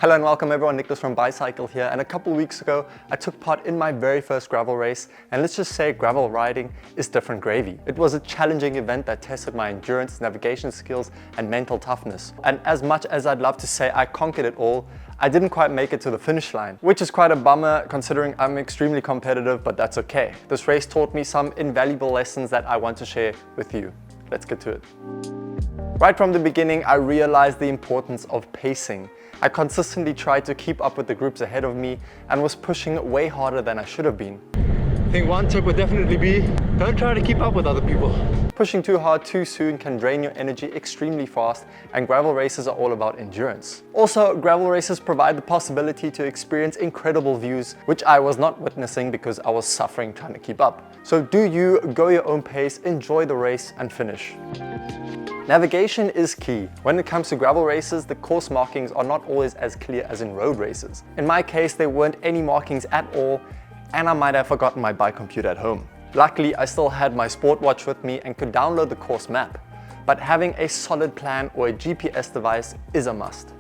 Hello and welcome everyone, Nicholas from Bicycle here, and a couple weeks ago I took part in my very first gravel race, and let's just say gravel riding is different gravy. It was a challenging event that tested my endurance, navigation skills and mental toughness. And as much as I'd love to say I conquered it all, I didn't quite make it to the finish line, which is quite a bummer considering I'm extremely competitive, but that's okay. This race taught me some invaluable lessons that I want to share with you. Let's get to it. Right from the beginning, I realized the importance of pacing. I consistently tried to keep up with the groups ahead of me and was pushing way harder than I should have been. I think one tip would definitely be, don't try to keep up with other people. Pushing too hard too soon can drain your energy extremely fast, and gravel races are all about endurance. Also, gravel races provide the possibility to experience incredible views, which I was not witnessing because I was suffering trying to keep up. So do you, go your own pace, enjoy the race and finish. Navigation is key. When it comes to gravel races, the course markings are not always as clear as in road races. In my case, there weren't any markings at all, and I might have forgotten my bike computer at home. Luckily, I still had my sport watch with me and could download the course map. But having a solid plan or a GPS device is a must.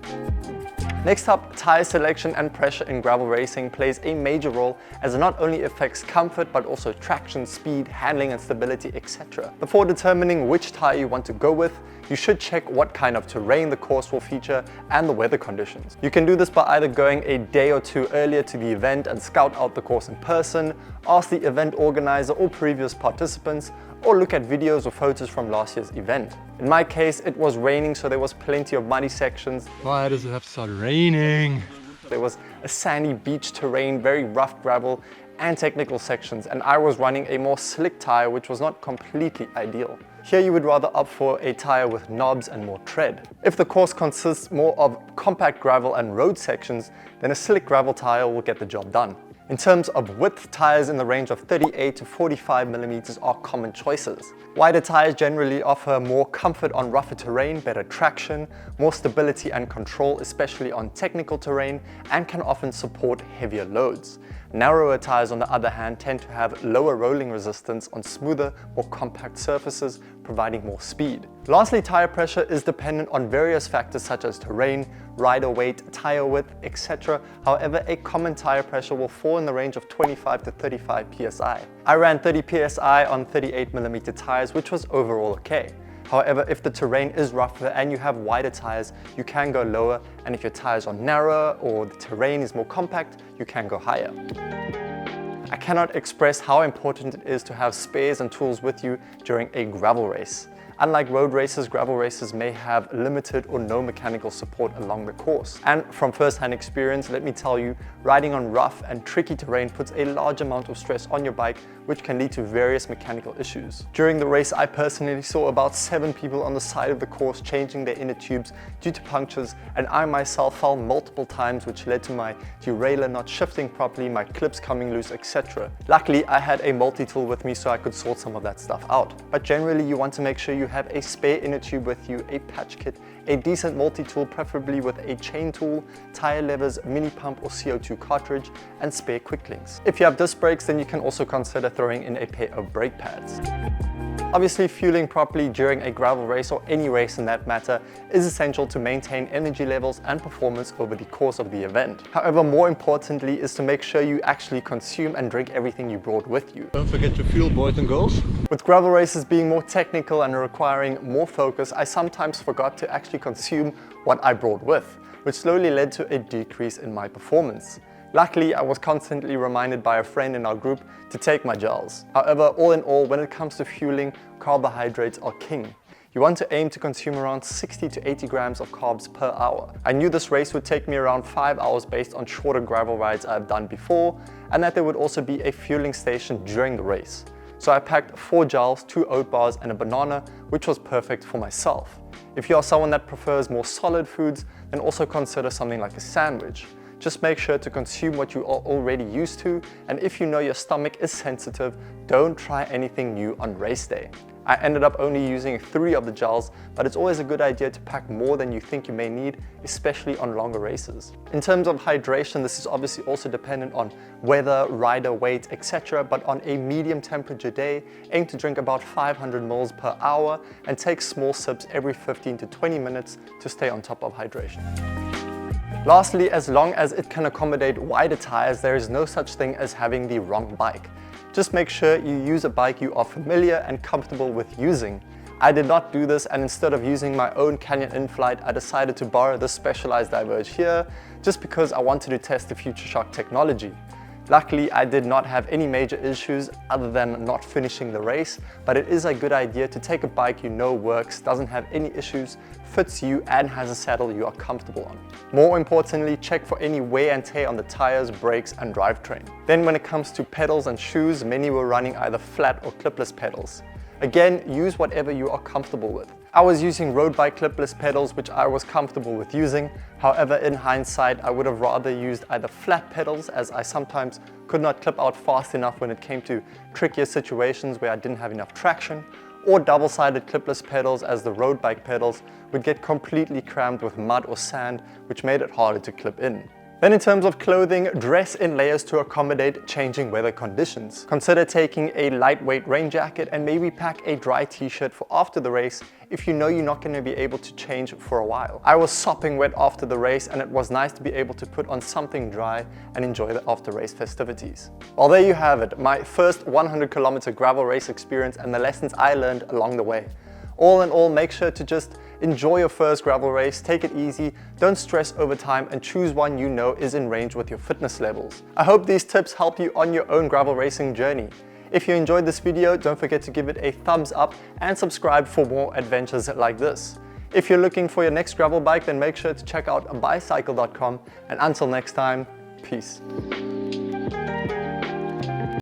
Next up, tire selection and pressure in gravel racing plays a major role, as it not only affects comfort but also traction, speed, handling and stability, etc. Before determining which tire you want to go with, you should check what kind of terrain the course will feature and the weather conditions. You can do this by either going a day or two earlier to the event and scout out the course in person, ask the event organizer or previous participants, or look at videos or photos from last year's event. In my case, it was raining, so there was plenty of muddy sections. Why does it have to start raining? There was a sandy beach terrain, very rough gravel, and technical sections, and I was running a more slick tire, which was not completely ideal. Here you would rather opt for a tire with knobs and more tread. If the course consists more of compact gravel and road sections, then a slick gravel tire will get the job done. In terms of width, tires in the range of 38 to 45 millimeters are common choices. Wider tires generally offer more comfort on rougher terrain, better traction, more stability and control, especially on technical terrain, and can often support heavier loads. Narrower tires, on the other hand, tend to have lower rolling resistance on smoother, more compact surfaces, providing more speed. Lastly, tire pressure is dependent on various factors such as terrain, rider weight, tire width, etc. However, a common tire pressure will fall in the range of 25 to 35 psi. I ran 30 psi on 38mm tires, which was overall okay. However, if the terrain is rougher and you have wider tires, you can go lower, and if your tires are narrower or the terrain is more compact, you can go higher. I cannot express how important it is to have spares and tools with you during a gravel race. Unlike road races, gravel races may have limited or no mechanical support along the course. And from first-hand experience, let me tell you, riding on rough and tricky terrain puts a large amount of stress on your bike, which can lead to various mechanical issues. During the race, I personally saw about 7 people on the side of the course changing their inner tubes due to punctures, and I myself fell multiple times, which led to my derailleur not shifting properly, my clips coming loose, etc. Luckily, I had a multi-tool with me so I could sort some of that stuff out. But generally, you want to make sure you have a spare inner tube with you, a patch kit, a decent multi-tool, preferably with a chain tool, tire levers, mini pump or CO2 cartridge, and spare quick links. If you have disc brakes, then you can also consider throwing in a pair of brake pads. Obviously, fueling properly during a gravel race, or any race in that matter, is essential to maintain energy levels and performance over the course of the event. However, more importantly is to make sure you actually consume and drink everything you brought with you. Don't forget to fuel, boys and girls. With gravel races being more technical and requiring more focus, I sometimes forgot to actually consume what I brought with, which slowly led to a decrease in my performance. Luckily, I was constantly reminded by a friend in our group to take my gels. However, all in all, when it comes to fueling, carbohydrates are king. You want to aim to consume around 60 to 80 grams of carbs per hour. I knew this race would take me around 5 hours based on shorter gravel rides I've done before, and that there would also be a fueling station during the race. So I packed 4 gels, 2 oat bars and a banana, which was perfect for myself. If you are someone that prefers more solid foods, then also consider something like a sandwich. Just make sure to consume what you are already used to, and if you know your stomach is sensitive, don't try anything new on race day. I ended up only using 3 of the gels, but it's always a good idea to pack more than you think you may need, especially on longer races. In terms of hydration, this is obviously also dependent on weather, rider weight, etc. But on a medium temperature day, aim to drink about 500 ml per hour and take small sips every 15 to 20 minutes to stay on top of hydration. Lastly, as long as it can accommodate wider tires, there is no such thing as having the wrong bike. Just make sure you use a bike you are familiar and comfortable with using. I did not do this, and instead of using my own Canyon InFlight, I decided to borrow this Specialized Diverge here just because I wanted to test the FutureShock technology. Luckily, I did not have any major issues other than not finishing the race, but it is a good idea to take a bike you know works, doesn't have any issues, fits you, and has a saddle you are comfortable on. More importantly, check for any wear and tear on the tires, brakes, and drivetrain. Then when it comes to pedals and shoes, many were running either flat or clipless pedals. Again, use whatever you are comfortable with. I was using road bike clipless pedals, which I was comfortable with using. However, in hindsight, I would have rather used either flat pedals, as I sometimes could not clip out fast enough when it came to trickier situations where I didn't have enough traction, or double-sided clipless pedals, as the road bike pedals would get completely crammed with mud or sand, which made it harder to clip in. Then in terms of clothing, dress in layers to accommodate changing weather conditions. Consider taking a lightweight rain jacket and maybe pack a dry t-shirt for after the race if you know you're not going to be able to change for a while. I was sopping wet after the race, and it was nice to be able to put on something dry and enjoy the after race festivities. Well, there you have it, my first 100-kilometer gravel race experience and the lessons I learned along the way. All in all, make sure to just enjoy your first gravel race, take it easy, don't stress over time, and choose one you know is in range with your fitness levels. I hope these tips help you on your own gravel racing journey. If you enjoyed this video, don't forget to give it a thumbs up and subscribe for more adventures like this. If you're looking for your next gravel bike, then make sure to check out bicycle.com, and until next time, peace.